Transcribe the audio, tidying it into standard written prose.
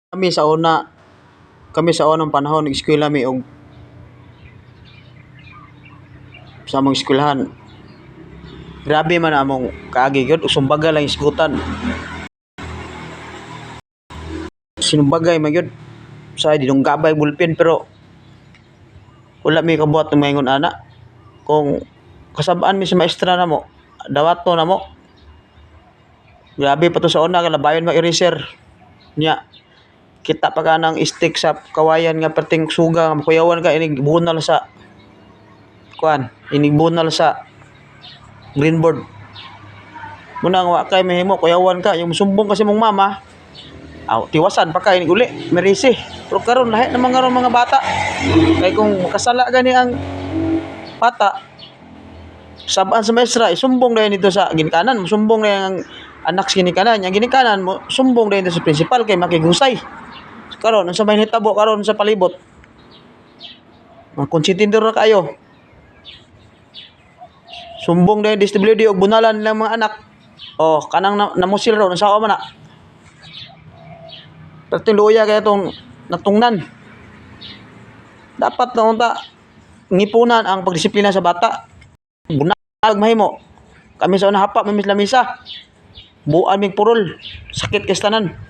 Kami sa una kami sa unang panahon nag-eskwela mi og sa among eskwelahan. Grabe man among kaagi gyud usumbaga lang isgutan. Sinumbagay man gyud sa dinunggabay bulpin pero wala mi kabuhat ng maingon ana. Kung kasabaan mi sa maestra namo, dawato namo. Grabe pa to sa una kalabayon mag eraser. Nya kita pa ka ng stick sa kawayan nga perting suga nga kuyawan ka inig bunal sa kuan, inig bunal sa green board. Muna nga wa kay mahimo kuyawan ka yung sumbong kasi mong mama. Aw, tiwasan pa ka inig uli, merisi. Pero karon lahi naman karon mga bata. Kay kung makasala gani ang bata, sabaan sa maestra, isumbong dayon dito sa ginikanan, sumbong na ang anak sa ginikanan, yang ginikanan mo sumbong dayon sa principal kay makigusay. Karon unsa may hitabo karon sa palibot? Makonsentidor na kayo. Sumbong dayon DSWD og bunalan lang mga anak. Oh, kanang namusil raw sa man na. Perting luya kaya tong natungnan. Dapat na unta ngipunan ang pagdisiplina sa bata. Bunag mahimo. Kami sa una hapa mamis lamisa. Buan mig purol. Sakit kay tanan.